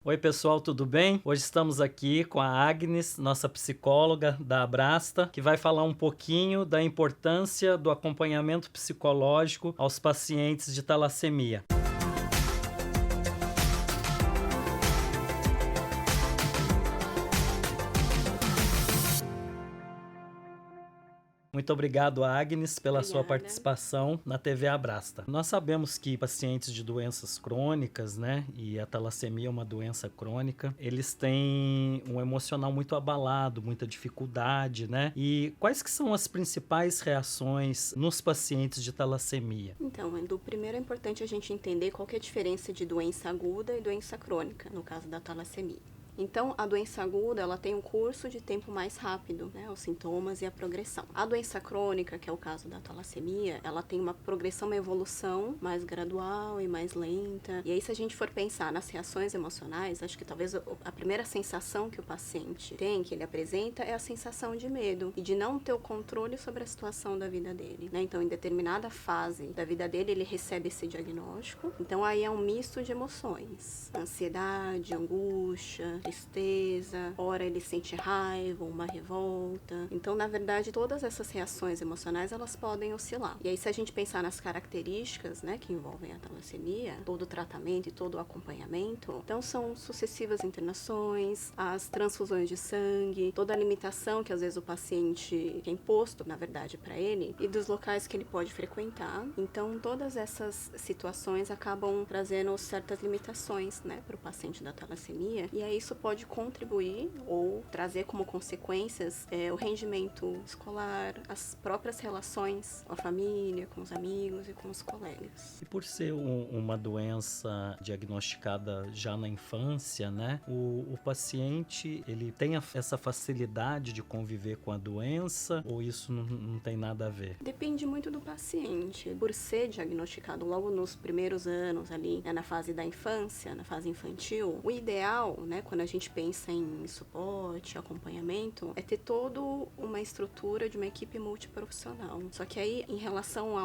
Oi, pessoal, tudo bem? Hoje estamos aqui com a Agnes, nossa psicóloga da Abrasta, que vai falar um pouquinho da importância do acompanhamento psicológico aos pacientes de talassemia. Muito obrigado, Agnes, pela sua participação na TV Abrasta. Nós sabemos que pacientes de doenças crônicas, né, e a talassemia é uma doença crônica, eles têm um emocional muito abalado, muita dificuldade, né? E quais que são as principais reações nos pacientes de talassemia? Então, Edu, primeiro é importante a gente entender qual que é a diferença de doença aguda e doença crônica, no caso da talassemia. Então, a doença aguda, ela tem um curso de tempo mais rápido, né, os sintomas e a progressão. A doença crônica, que é o caso da talassemia, ela tem uma progressão, uma evolução mais gradual e mais lenta. E aí, se a gente for pensar nas reações emocionais, acho que talvez a primeira sensação que o paciente tem, que ele apresenta, é a sensação de medo e de não ter o controle sobre a situação da vida dele, né? Então, em determinada fase da vida dele, ele recebe esse diagnóstico. Então, aí é um misto de emoções: ansiedade, angústia, tristeza, ora ele sente raiva, uma revolta. Então, na verdade, todas essas reações emocionais, elas podem oscilar. E aí, se a gente pensar nas características, né, que envolvem a talassemia, todo o tratamento e todo o acompanhamento, então são sucessivas internações, as transfusões de sangue, toda a limitação que às vezes o paciente é imposto, na verdade, para ele, e dos locais que ele pode frequentar. Então, todas essas situações acabam trazendo certas limitações, né, para o paciente da talassemia, e aí isso pode contribuir ou trazer como consequências o rendimento escolar, as próprias relações com a família, com os amigos e com os colegas. E por ser uma doença diagnosticada já na infância, né, o paciente, ele tem essa facilidade de conviver com a doença, ou isso não tem nada a ver? Depende muito do paciente. Por ser diagnosticado logo nos primeiros anos ali, né, na fase da infância, na fase infantil, o ideal, né, quando a gente pensa em suporte, acompanhamento, é ter toda uma estrutura de uma equipe multiprofissional. Só que aí, em relação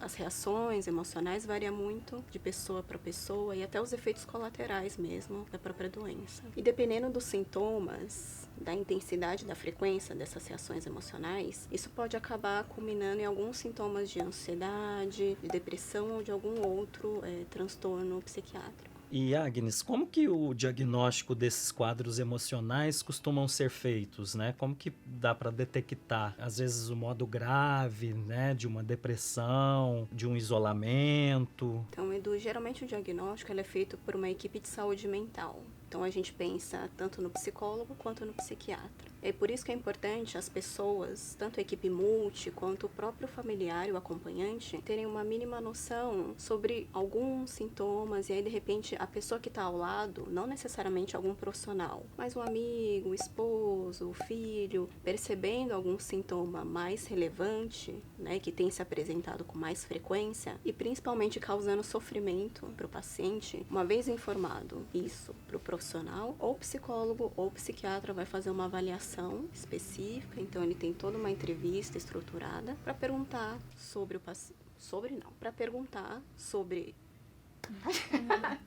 às reações emocionais, varia muito de pessoa para pessoa e até os efeitos colaterais mesmo da própria doença. E dependendo dos sintomas, da intensidade, da frequência dessas reações emocionais, isso pode acabar culminando em alguns sintomas de ansiedade, de depressão ou de algum outro transtorno psiquiátrico. E Agnes, como que o diagnóstico desses quadros emocionais costumam ser feitos, né? Como que dá para detectar, às vezes, o modo grave, né, de uma depressão, de um isolamento? Então, Edu, geralmente o diagnóstico ele é feito por uma equipe de saúde mental. Então, a gente pensa tanto no psicólogo quanto no psiquiatra. É por isso que é importante as pessoas, tanto a equipe multi quanto o próprio familiar e o acompanhante, terem uma mínima noção sobre alguns sintomas e aí, de repente, a pessoa que está ao lado, não necessariamente algum profissional, mas um amigo, o esposo, o filho, percebendo algum sintoma mais relevante, né, que tem se apresentado com mais frequência e principalmente causando sofrimento para o paciente, uma vez informado isso para o profissional, ou psicólogo ou psiquiatra vai fazer uma avaliação específica, então ele tem toda uma entrevista estruturada para perguntar sobre o paciente, para perguntar sobre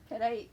peraí.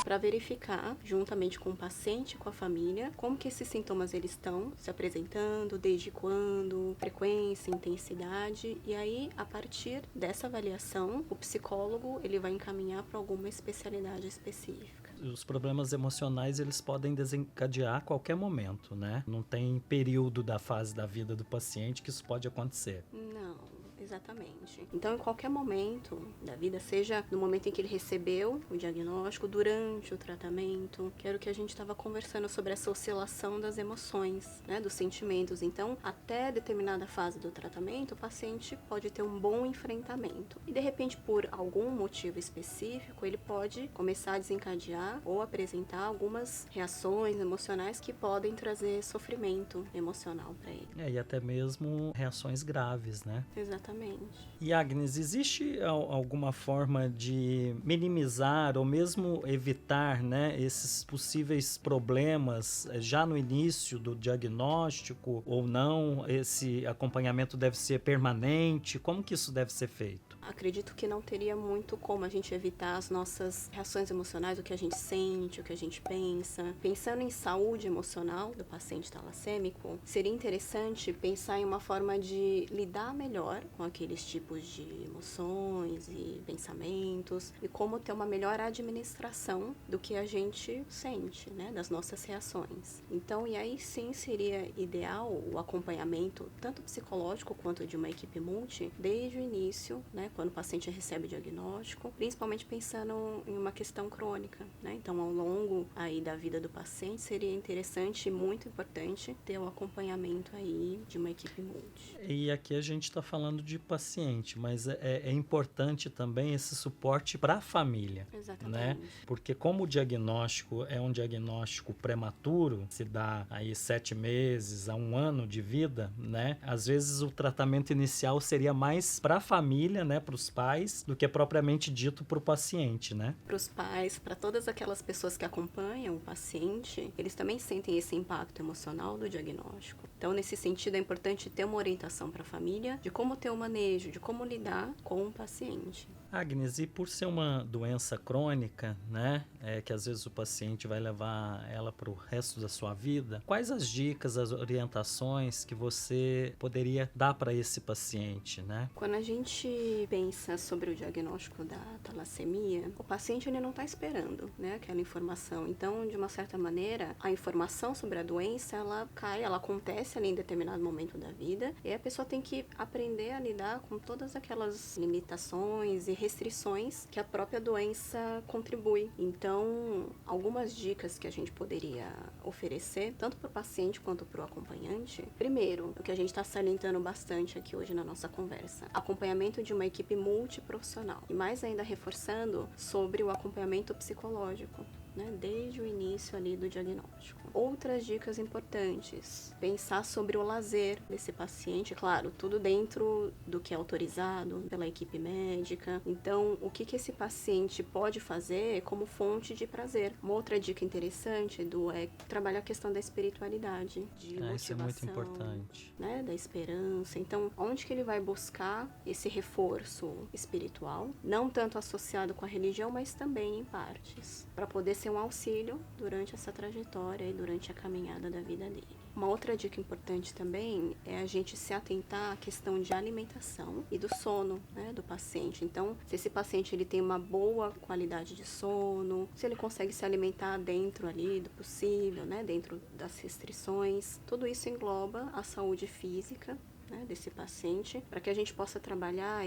Para verificar, juntamente com o paciente e com a família, como que esses sintomas eles estão se apresentando, desde quando, frequência, intensidade, e aí, a partir dessa avaliação, o psicólogo ele vai encaminhar para alguma especialidade específica. Os problemas emocionais, eles podem desencadear a qualquer momento, né? Não tem período da fase da vida do paciente que isso pode acontecer. Não. Exatamente. Então, em qualquer momento da vida, seja no momento em que ele recebeu o diagnóstico, durante o tratamento, que era o que a gente estava conversando sobre essa oscilação das emoções, né, dos sentimentos. Então, até determinada fase do tratamento, o paciente pode ter um bom enfrentamento. E, de repente, por algum motivo específico, ele pode começar a desencadear ou apresentar algumas reações emocionais que podem trazer sofrimento emocional para ele. E até mesmo reações graves, né? Exatamente. Exatamente. E Agnes, existe alguma forma de minimizar ou mesmo evitar, né, esses possíveis problemas já no início do diagnóstico ou não? Esse acompanhamento deve ser permanente? Como que isso deve ser feito? Acredito que não teria muito como a gente evitar as nossas reações emocionais, o que a gente sente, o que a gente pensa. Pensando em saúde emocional do paciente talassêmico, seria interessante pensar em uma forma de lidar melhor com aqueles tipos de emoções e pensamentos e como ter uma melhor administração do que a gente sente, né, das nossas reações. Então, e aí sim seria ideal o acompanhamento, tanto psicológico quanto de uma equipe multi, desde o início, né, quando o paciente recebe o diagnóstico, principalmente pensando em uma questão crônica, né? Então, ao longo aí da vida do paciente, seria interessante e muito importante ter o acompanhamento aí de uma equipe multi. E aqui a gente está falando de paciente, mas é importante também esse suporte para a família. Exatamente. Né? Porque como o diagnóstico é um diagnóstico prematuro, se dá aí 7 meses a 1 ano de vida, né? Às vezes o tratamento inicial seria mais para a família, né? Para os pais, do que propriamente dito para o paciente, né? Para os pais, para todas aquelas pessoas que acompanham o paciente, eles também sentem esse impacto emocional do diagnóstico. Então, nesse sentido, é importante ter uma orientação para a família de como ter o manejo, de como lidar com o paciente. Agnes, e por ser uma doença crônica, né, que às vezes o paciente vai levar ela para o resto da sua vida, quais as dicas, as orientações que você poderia dar para esse paciente, né? Quando a gente pensa sobre o diagnóstico da talassemia, o paciente ele não está esperando, né, aquela informação. Então, de uma certa maneira, a informação sobre a doença, ela cai, ela acontece ali em determinado momento da vida, e a pessoa tem que aprender a lidar com todas aquelas limitações e restrições que a própria doença contribui. Então, algumas dicas que a gente poderia oferecer, tanto para o paciente quanto para o acompanhante. Primeiro, o que a gente está salientando bastante aqui hoje na nossa conversa, acompanhamento de uma equipe multiprofissional. E mais ainda reforçando sobre o acompanhamento psicológico, né, desde o início ali do diagnóstico. Outras dicas importantes, pensar sobre o lazer desse paciente, claro, tudo dentro do que é autorizado pela equipe médica. Então, o que esse paciente pode fazer como fonte de prazer. Uma outra dica interessante, Edu, é trabalhar a questão da espiritualidade, de motivação, isso é muito importante. Né, da esperança. Então, onde que ele vai buscar esse reforço espiritual, não tanto associado com a religião, mas também em partes, para poder ser um auxílio durante essa trajetória e durante a caminhada da vida dele. Uma outra dica importante também é a gente se atentar à questão de alimentação e do sono, né, do paciente. Então, se esse paciente ele tem uma boa qualidade de sono, se ele consegue se alimentar dentro ali do possível, né, dentro das restrições, tudo isso engloba a saúde física, né, desse paciente, para que a gente possa trabalhar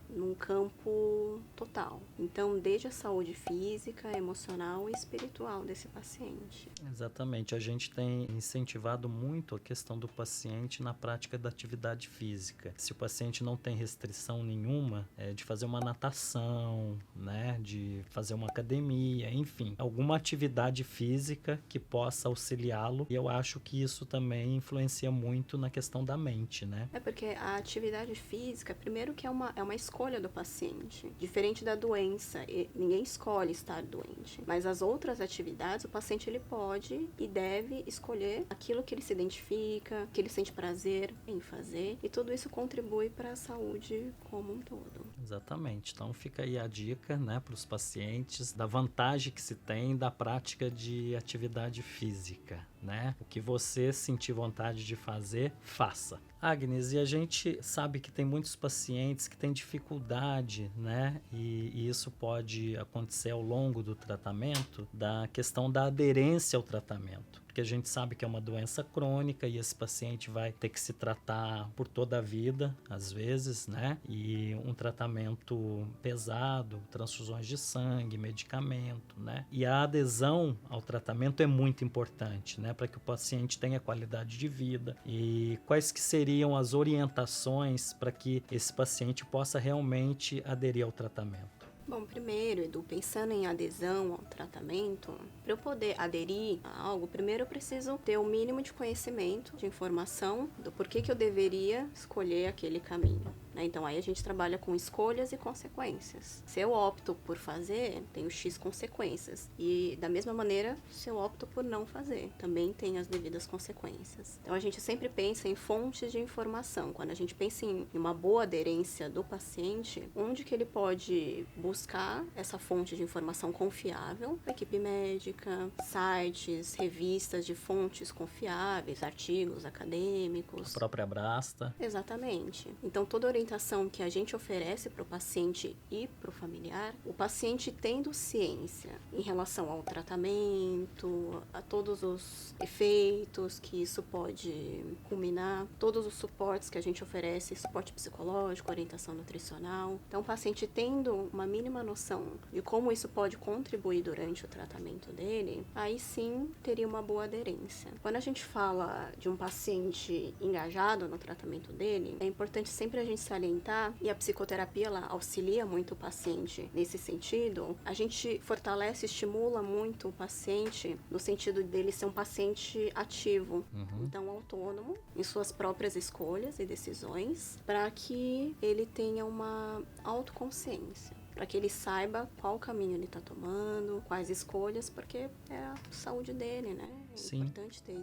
num campo total. Então, desde a saúde física, emocional e espiritual desse paciente. Exatamente. A gente tem incentivado muito a questão do paciente na prática da atividade física. Se o paciente não tem restrição nenhuma, de fazer uma natação, né, de fazer uma academia, enfim, alguma atividade física que possa auxiliá-lo. E eu acho que isso também influencia muito na questão da mente, né? É porque a atividade física, primeiro que é uma escolha do paciente. Diferente da doença, ninguém escolhe estar doente. Mas as outras atividades, o paciente ele pode e deve escolher aquilo que ele se identifica, que ele sente prazer em fazer. E tudo isso contribui para a saúde como um todo. Exatamente. Então fica aí a dica, né, para os pacientes da vantagem que se tem da prática de atividade física, né? O que você sentir vontade de fazer, faça. Agnes, e a gente sabe que tem muitos pacientes que têm dificuldade, né? E isso pode acontecer ao longo do tratamento, da questão da aderência ao tratamento. Porque a gente sabe que é uma doença crônica e esse paciente vai ter que se tratar por toda a vida, às vezes, né? E um tratamento pesado, transfusões de sangue, medicamento, né? E a adesão ao tratamento é muito importante, né? Para que o paciente tenha qualidade de vida. E quais que seriam as orientações para que esse paciente possa realmente aderir ao tratamento? Bom, primeiro, Edu, pensando em adesão ao tratamento, para eu poder aderir a algo, primeiro eu preciso ter o mínimo de conhecimento, de informação do porquê que eu deveria escolher aquele caminho. né? Então aí a gente trabalha com escolhas e consequências. Se eu opto por fazer, tenho X consequências. E da mesma maneira, se eu opto por não fazer, também tem as devidas consequências. Então a gente sempre pensa em fontes de informação. Quando a gente pensa em uma boa aderência do paciente, onde que ele pode buscar essa fonte de informação confiável? A equipe médica, sites, revistas de fontes confiáveis, artigos acadêmicos. A própria Abrasta. Exatamente. Então, toda orientação que a gente oferece para o paciente e para o familiar, o paciente tendo ciência em relação ao tratamento, a todos os efeitos que isso pode culminar, todos os suportes que a gente oferece, suporte psicológico, orientação nutricional. Então, o paciente tendo uma mínima noção de como isso pode contribuir durante o tratamento dele, aí sim teria uma boa aderência. Quando a gente fala de um paciente engajado no tratamento dele, é importante sempre a gente salientar, e a psicoterapia ela auxilia muito o paciente nesse sentido, a gente fortalece, estimula muito o paciente no sentido dele ser um paciente ativo, então autônomo, em suas próprias escolhas e decisões, para que ele tenha uma autoconsciência, para que ele saiba qual caminho ele está tomando, quais escolhas, porque é a saúde dele, né? É Sim. importante ter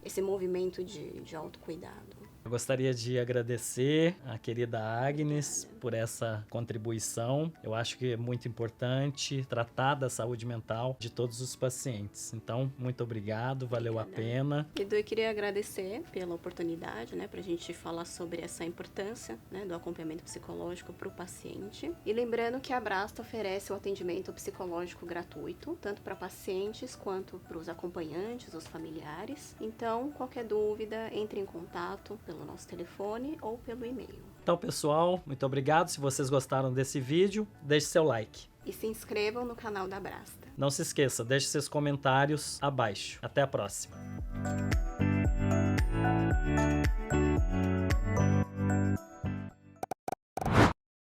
esse movimento de autocuidado. Eu gostaria de agradecer a querida Agnes por essa contribuição. Eu acho que é muito importante tratar da saúde mental de todos os pacientes. Então, muito obrigado, valeu a pena. Edu, eu queria agradecer pela oportunidade, né, para a gente falar sobre essa importância, né, do acompanhamento psicológico para o paciente. E lembrando que a Abrasta oferece o atendimento psicológico gratuito, tanto para pacientes quanto para os acompanhantes, os familiares. Então, qualquer dúvida, entre em contato pelo nosso telefone ou pelo e-mail. Então, pessoal, muito obrigado. Se vocês gostaram desse vídeo, deixe seu like. E se inscrevam no canal da Abrasta. Não se esqueça, deixe seus comentários abaixo. Até a próxima.